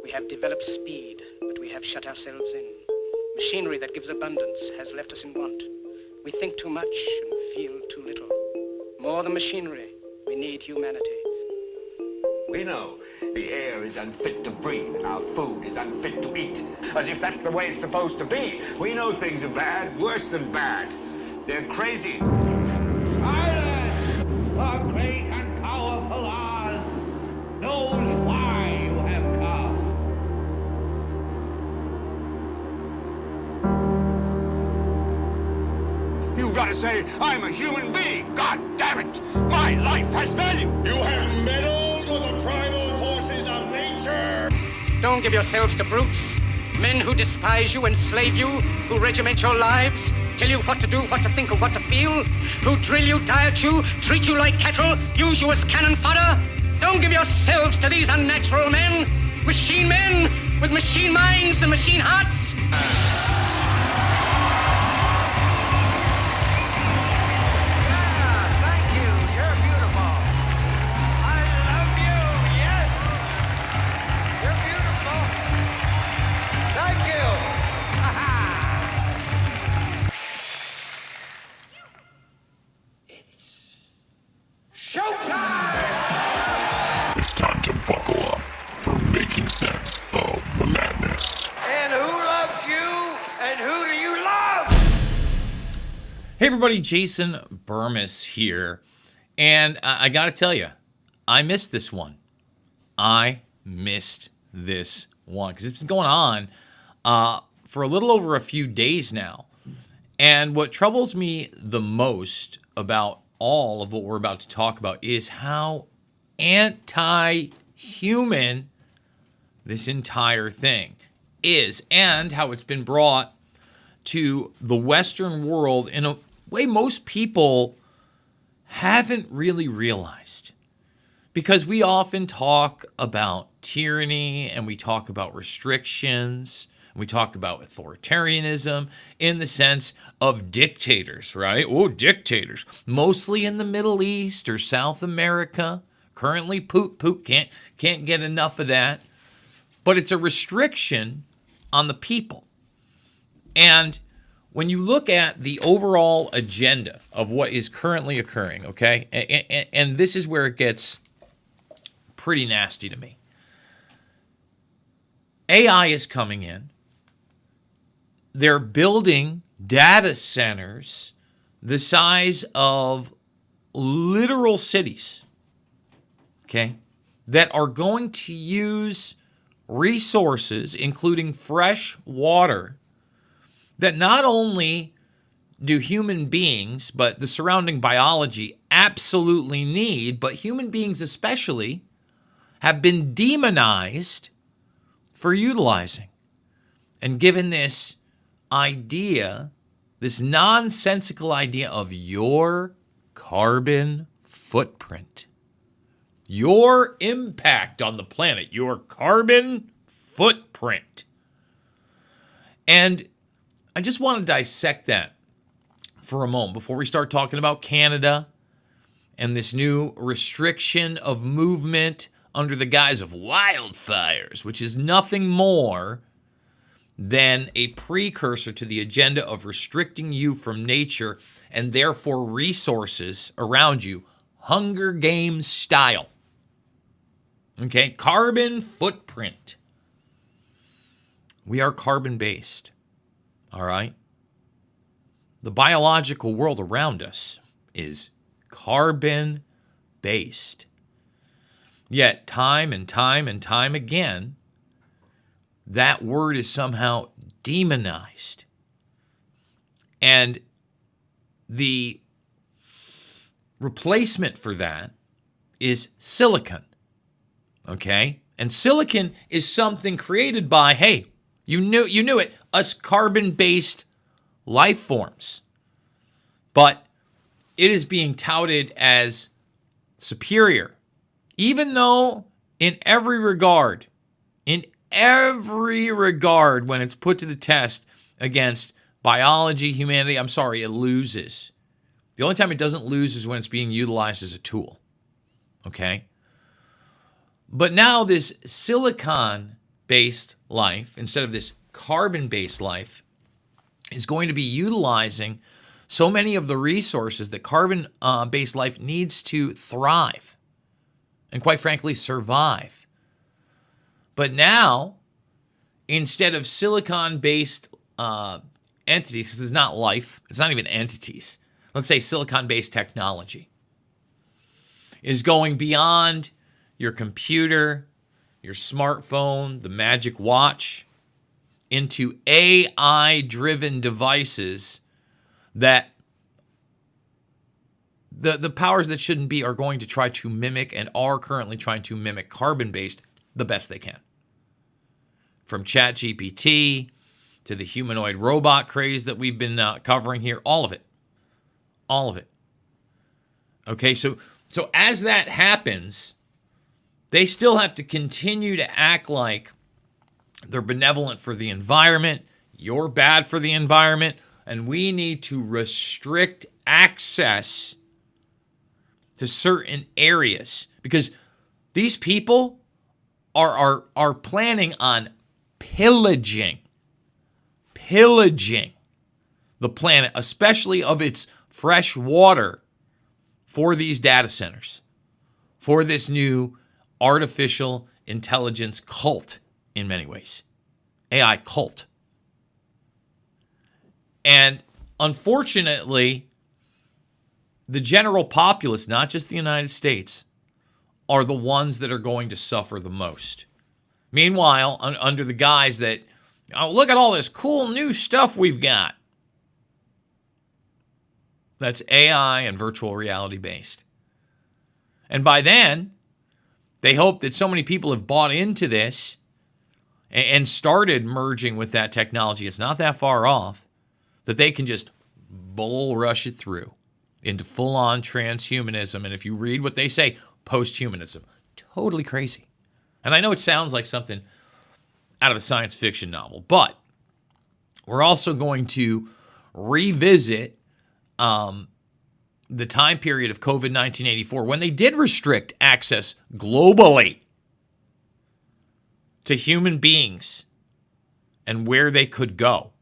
We have developed speed, but we have shut ourselves in. Machinery that gives abundance has left us in want. We think too much and feel too little. More than machinery, we need humanity. We know the air is unfit to breathe and our food is unfit to eat. As if that's the way it's supposed to be. We know things are bad, worse than bad. They're crazy. Silence! The great and powerful Oz knows why you have come. You've got to say, I'm a human being. God damn it. My life has value. You have meddled with the primal forces of nature. Don't give yourselves to brutes, men who despise you, enslave you, who regiment your lives, tell you what to do, what to think, or what to feel, who drill you, diet you, treat you like cattle, use you as cannon fodder. Don't give yourselves to these unnatural men with machine minds and machine hearts. It's time to buckle up for making sense of the madness. And who loves you? And who do you love? Hey everybody, Jason Bermas here. And I gotta tell you, I missed this one. Because it's been going on for a little over a few days now. And what troubles me the most about all of what we're about to talk about is how anti-human this entire thing is, and how it's been brought to the Western world in a way most people haven't really realized. Because we often talk about tyranny and we talk about restrictions. We talk about authoritarianism in the sense of dictators, right? Oh, dictators. Mostly in the Middle East or South America. Currently, Putin can't get enough of that. But it's a restriction on the people. And when you look at the overall agenda of what is currently occurring, okay? And this is where it gets pretty nasty to me. AI is coming in. They're building data centers the size of literal cities, okay, that are going to use resources, including fresh water, that not only do human beings, but the surrounding biology absolutely need, but human beings especially have been demonized for utilizing. And given this idea, this nonsensical idea of your carbon footprint, your impact on the planet, your carbon footprint. And I just want to dissect that for a moment before we start talking about Canada and this new restriction of movement under the guise of wildfires, which is nothing more than a precursor to the agenda of restricting you from nature and therefore resources around you, Hunger Games style. Okay, carbon footprint. We are carbon-based, all right? The biological world around us is carbon-based. Yet time and time and time again, that word is somehow demonized. And the replacement for that is silicon. Okay? And silicon is something created by, hey, you knew it, us carbon-based life forms. But it is being touted as superior, even though in every regard, when it's put to the test against biology, humanity, it loses. The only time it doesn't lose is when it's being utilized as a tool. Okay? But now this silicon based life, instead of this carbon-based life, is going to be utilizing so many of the resources that carbon-based life needs to thrive and, quite frankly, survive. But now, instead of silicon-based entities, because it's not life, it's not even entities, let's say silicon-based technology, is going beyond your computer, your smartphone, the magic watch, into AI-driven devices that the powers that shouldn't be are going to try to mimic and are currently trying to mimic carbon-based the best they can. From ChatGPT to the humanoid robot craze that we've been covering here, all of it. All of it. Okay, so as that happens, they still have to continue to act like they're benevolent for the environment, you're bad for the environment, and we need to restrict access to certain areas because these people are planning on pillaging the planet, especially of its fresh water, for these data centers, for this new artificial intelligence cult in many ways, AI cult. And unfortunately, the general populace, not just the United States, are the ones that are going to suffer the most. Meanwhile, under the guise that, oh, look at all this cool new stuff we've got. That's AI and virtual reality based. And by then, they hope that so many people have bought into this and started merging with that technology, it's not that far off, that they can just bull rush it through into full-on transhumanism. And if you read what they say, post-humanism. Totally crazy. And I know it sounds like something out of a science fiction novel, but we're also going to revisit the time period of COVID 1984 when they did restrict access globally to human beings and where they could go.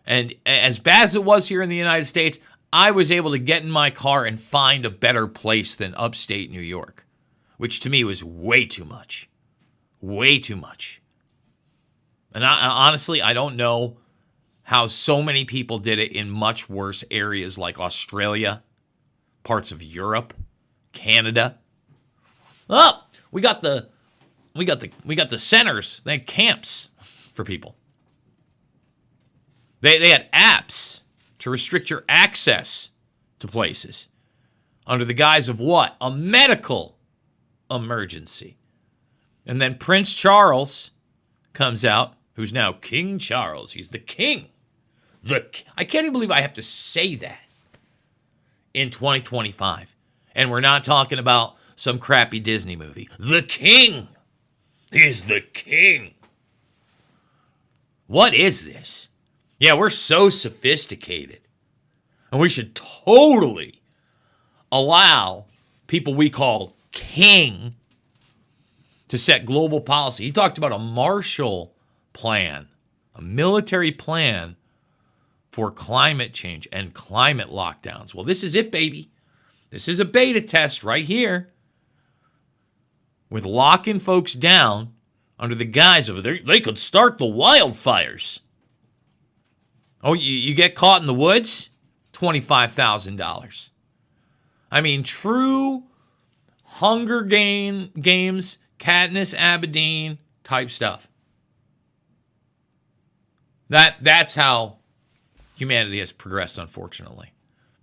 And as bad as it was here in the United States, I was able to get in my car and find a better place than upstate New York, which to me was way too much. Way too much. And honestly, I don't know how so many people did it in much worse areas like Australia, parts of Europe, Canada. Oh, we got the centers. They had camps for people. They had apps to restrict your access to places under the guise of what? A medical emergency. And then Prince Charles comes out, who's now King Charles. He's the king. I can't even believe I have to say that in 2025. And we're not talking about some crappy Disney movie. The king is the king. What is this? Yeah, we're so sophisticated. And we should totally allow people we call king to set global policy. He talked about a Marshall Plan, a military plan for climate change and climate lockdowns. Well, this is it, baby. This is a beta test right here with locking folks down under the guise of they could start the wildfires. Oh, you get caught in the woods? $25,000. I mean, true Hunger Games, Katniss Aberdeen type stuff. That's how humanity has progressed, unfortunately.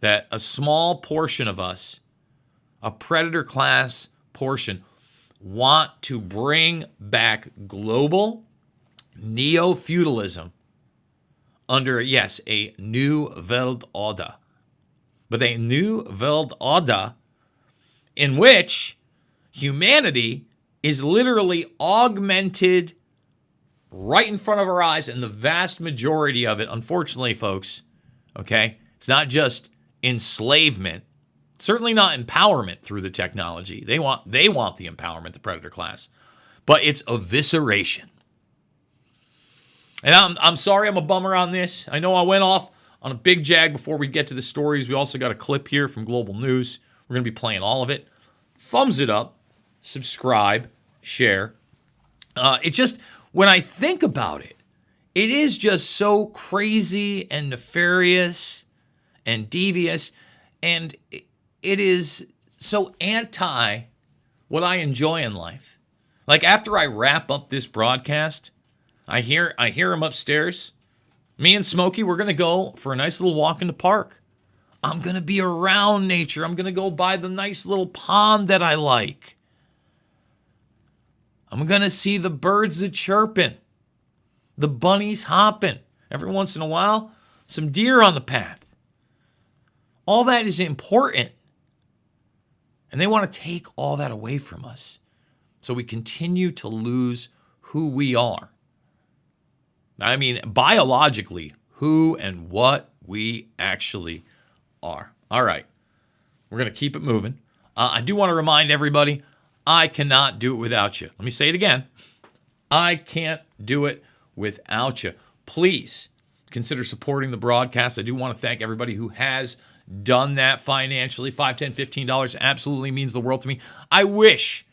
That a small portion of us, a predator class portion, want to bring back global neo-feudalism under, yes, a new Weltorder. But a new Weltorder in which humanity is literally augmented right in front of our eyes, and the vast majority of it, unfortunately, folks, okay, it's not just enslavement, certainly not empowerment through the technology. They want the empowerment, the predator class, but it's evisceration. And I'm sorry I'm a bummer on this. I know I went off on a big jag before we get to the stories. We also got a clip here from Global News. We're going to be playing all of it. Thumbs it up, subscribe, share. It just, when I think about it, it is just so crazy and nefarious and devious, and it is so anti what I enjoy in life. Like after I wrap up this broadcast, I hear him upstairs. Me and Smokey, we're going to go for a nice little walk in the park. I'm going to be around nature. I'm going to go by the nice little pond that I like. I'm going to see the birds chirping, the bunnies hopping. Every once in a while, some deer on the path. All that is important. And they want to take all that away from us. So we continue to lose who we are. I mean, biologically, who and what we actually are. All right. We're going to keep it moving. I do want to remind everybody, I cannot do it without you. Let me say it again. I can't do it without you. Please consider supporting the broadcast. I do want to thank everybody who has done that financially. $5, $10, $15 absolutely means the world to me. I wish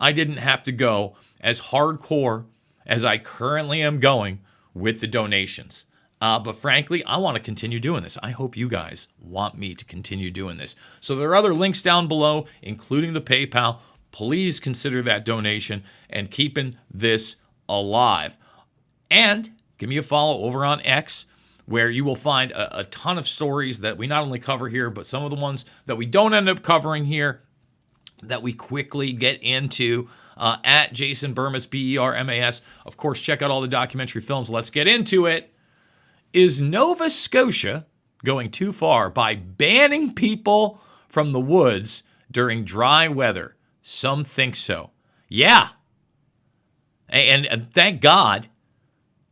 I didn't have to go as hardcore as I currently am going with the donations. But frankly, I want to continue doing this. I hope you guys want me to continue doing this. So there are other links down below, including the PayPal. Please consider that donation and keeping this alive. And give me a follow over on X, where you will find a ton of stories that we not only cover here, but some of the ones that we don't end up covering here that we quickly get into at Jason Bermas, Bermas. Of course, check out all the documentary films. Let's get into it. Is Nova Scotia going too far by banning people from the woods during dry weather? Some think so. Yeah. And thank God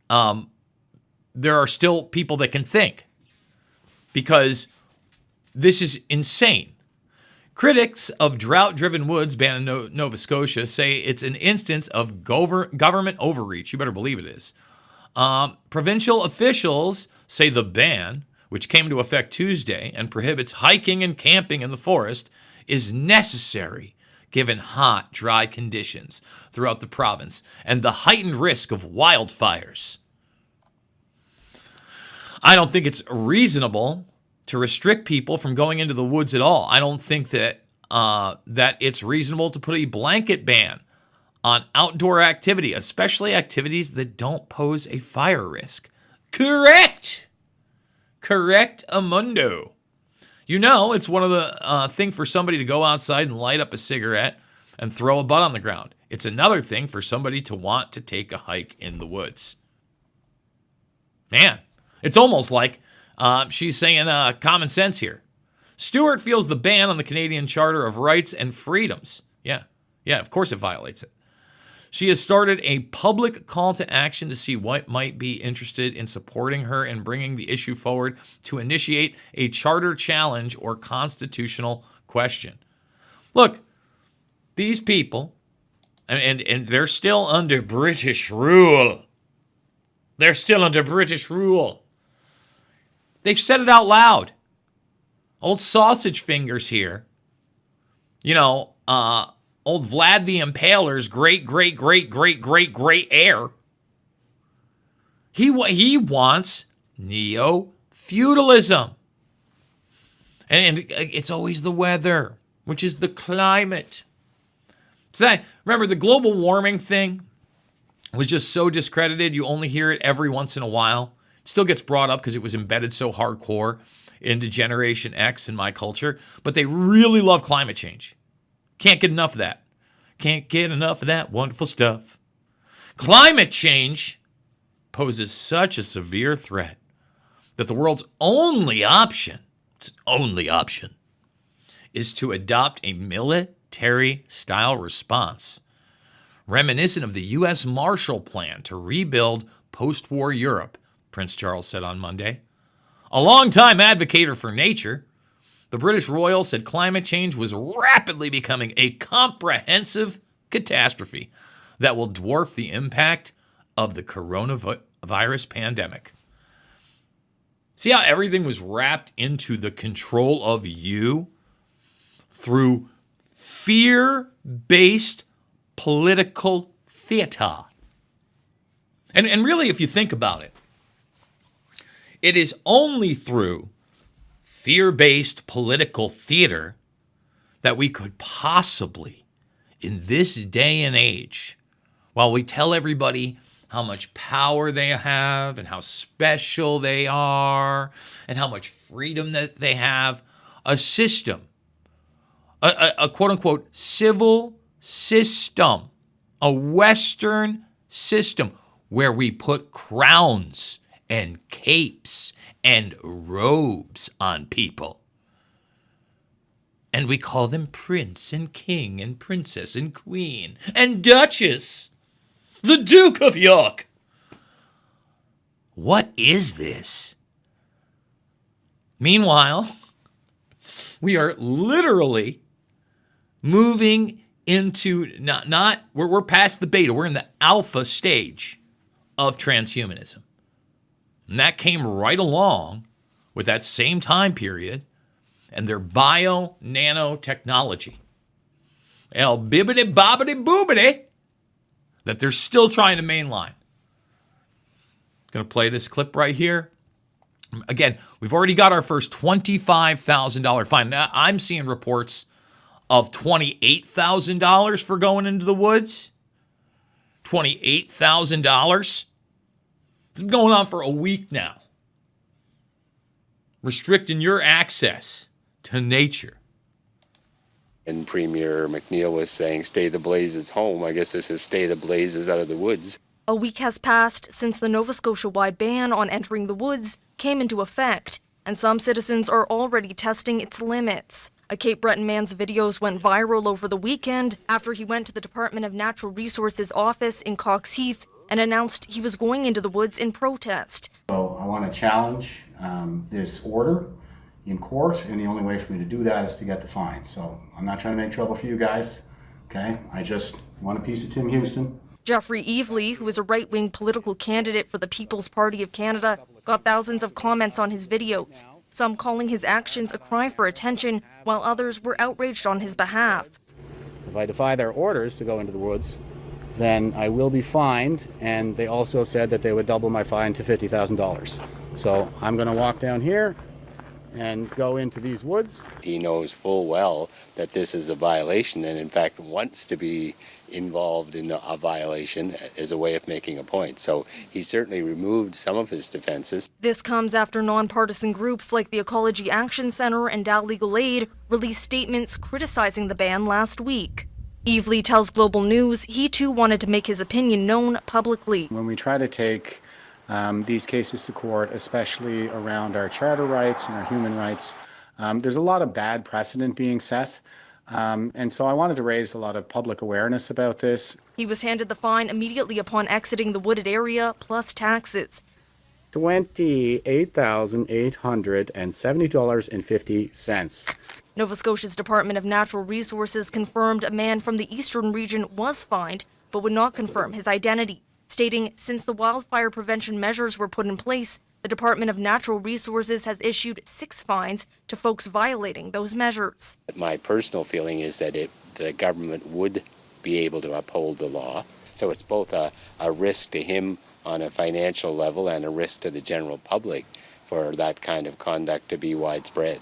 there are still people that can think, because this is insane. Critics of drought-driven woods ban in Nova Scotia say it's an instance of government overreach. You better believe it is. Provincial officials say the ban, which came into effect Tuesday and prohibits hiking and camping in the forest, is necessary given hot, dry conditions throughout the province and the heightened risk of wildfires. I don't think it's reasonable to restrict people from going into the woods at all. I don't think that that it's reasonable to put a blanket ban on outdoor activity, especially activities that don't pose a fire risk. Correct, Amundo. You know, it's one of the thing for somebody to go outside and light up a cigarette and throw a butt on the ground. It's another thing for somebody to want to take a hike in the woods. Man, it's almost like she's saying common sense here. Stewart feels the ban on the Canadian Charter of Rights and Freedoms. Yeah, of course it violates it. She has started a public call to action to see what might be interested in supporting her and bringing the issue forward to initiate a charter challenge or constitutional question. Look, these people, and they're still under British rule. They're still under British rule. They've said it out loud. Old sausage fingers here. You know, old Vlad the Impaler's great heir. He wants neo-feudalism. And it's always the weather, which is the climate. So remember, the global warming thing was just so discredited, you only hear it every once in a while. It still gets brought up because it was embedded so hardcore into Generation X in my culture. But they really love climate change. Can't get enough of that. Can't get enough of that wonderful stuff. Climate change poses such a severe threat that the world's only option, is to adopt a military-style response, reminiscent of the U.S. Marshall Plan to rebuild post-war Europe, Prince Charles said on Monday. A longtime advocate for nature, the British royal said climate change was rapidly becoming a comprehensive catastrophe that will dwarf the impact of the coronavirus virus pandemic. See how everything was wrapped into the control of you through fear-based political theater. And really, if you think about it, it is only through fear-based political theater that we could possibly, in this day and age, while we tell everybody how much power they have and how special they are and how much freedom that they have, a system, a quote-unquote civil system, a Western system where we put crowns and capes and robes on people. And we call them prince and king and princess and queen and duchess, the Duke of York. What is this? Meanwhile, we are literally moving into we're past the beta. We're in the alpha stage of transhumanism. And that came right along with that same time period and their bio-nanotechnology. El bibbity bobbity boobity that they're still trying to mainline. Going to play this clip right here. Again, we've already got our first $25,000 fine. Now, I'm seeing reports of $28,000 for going into the woods. $28,000. It's been going on for a week now. Restricting your access to nature. And Premier McNeil was saying, stay the blazes home. I guess this is stay the blazes out of the woods. A week has passed since the Nova Scotia-wide ban on entering the woods came into effect, and some citizens are already testing its limits. A Cape Breton man's videos went viral over the weekend after he went to the Department of Natural Resources office in Cox Heath and announced he was going into the woods in protest. So I want to challenge this order in court, and the only way for me to do that is to get the fine. So I'm not trying to make trouble for you guys, okay? I just want a piece of Tim Houston. Jeffrey Evely, who is a right-wing political candidate for the People's Party of Canada, got thousands of comments on his videos, some calling his actions a cry for attention, while others were outraged on his behalf. If I defy their orders to go into the woods, then I will be fined, and they also said that they would double my fine to $50,000. So I'm going to walk down here and go into these woods. He knows full well that this is a violation and in fact wants to be involved in a violation as a way of making a point. So he certainly removed some of his defenses. This comes after nonpartisan groups like the Ecology Action Centre and Dow Legal Aid released statements criticizing the ban last week. Evely tells Global News he too wanted to make his opinion known publicly. When we try to take these cases to court, especially around our charter rights and our human rights, there's a lot of bad precedent being set. And so I wanted to raise a lot of public awareness about this. He was handed the fine immediately upon exiting the wooded area, plus taxes. $28,870.50. Nova Scotia's Department of Natural Resources confirmed a man from the eastern region was fined, but would not confirm his identity, stating since the wildfire prevention measures were put in place, the Department of Natural Resources has issued 6 fines to folks violating those measures. My personal feeling is that the government would be able to uphold the law. So it's both a risk to him on a financial level and a risk to the general public for that kind of conduct to be widespread.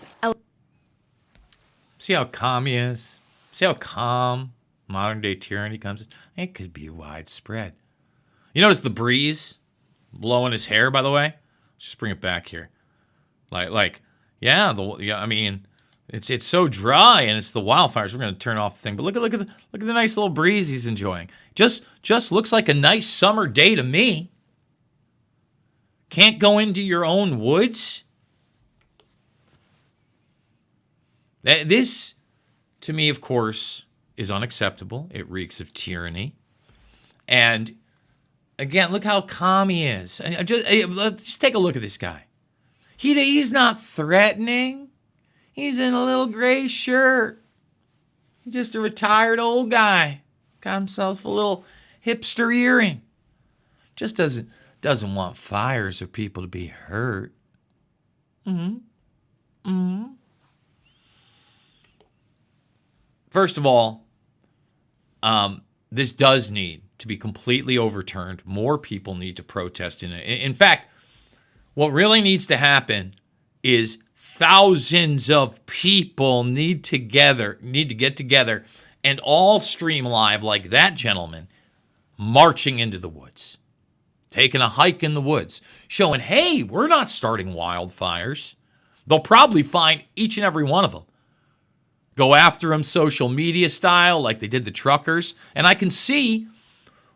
See how calm he is? See how calm modern day tyranny comes in? It could be widespread. You notice the breeze blowing his hair, by the way? Let's just bring it back here. I mean, it's so dry and it's the wildfires. We're going to turn off the thing, but look at the nice little breeze he's enjoying. Just looks like a nice summer day to me. Can't go into your own woods? This, to me, of course, is unacceptable. It reeks of tyranny. And again, look how calm he is. And just take a look at this guy. He's not threatening. He's in a little gray shirt. He's just a retired old guy. Got himself a little hipster earring. Just doesn't doesn't want fires or people to be hurt. First of all, this does need to be completely overturned. More people need to protest in it. In fact, what really needs to happen is thousands of people need to get together and all stream live like that gentleman marching into the woods, taking a hike in the woods, showing, hey, we're not starting wildfires. They'll probably find each and every one of them. Go after them social media style like they did the truckers. And I can see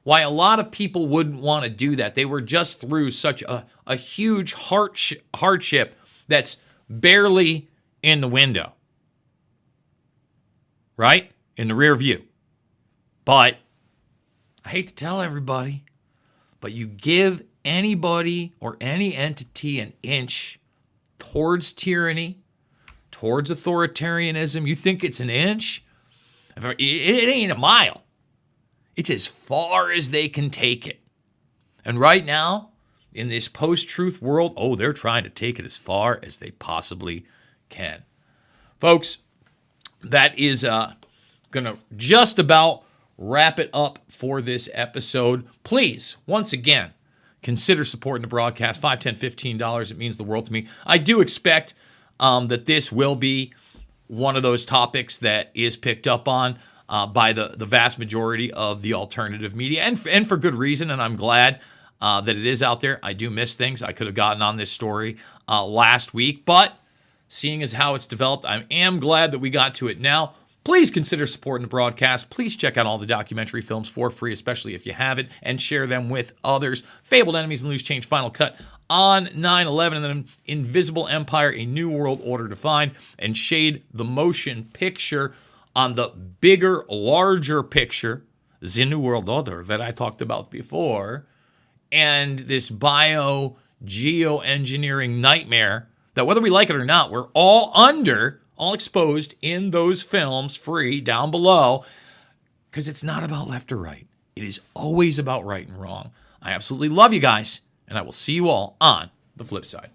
why a lot of people wouldn't want to do that. They were just through such a huge hardship that's barely in the window, right? In the rear view. But I hate to tell everybody, but you give anybody or any entity an inch towards tyranny, towards authoritarianism, you think it's an inch? It ain't a mile. It's as far as they can take it. And right now, in this post-truth world, they're trying to take it as far as they possibly can. Folks, that is going to just about wrap it up for this episode. Please, once again, consider supporting the broadcast. $5, $10, $15. It means the world to me. I do expect that this will be one of those topics that is picked up on by the vast majority of the alternative media, and for good reason, and I'm glad that it is out there. I do miss things. I could have gotten on this story last week, but seeing as how it's developed, I am glad that we got to it now. Please consider supporting the broadcast. Please check out all the documentary films for free, especially if you haven't, and share them with others. Fabled Enemies and Loose Change Final Cut on 9/11, and then Invisible Empire, A New World Order Defined, and Shade the Motion Picture on the bigger, larger picture, The New World Order that I talked about before, and this geoengineering nightmare that, whether we like it or not, we're all exposed in those films, free down below, because it's not about left or right. It is always about right and wrong. I absolutely love you guys, and I will see you all on the flip side.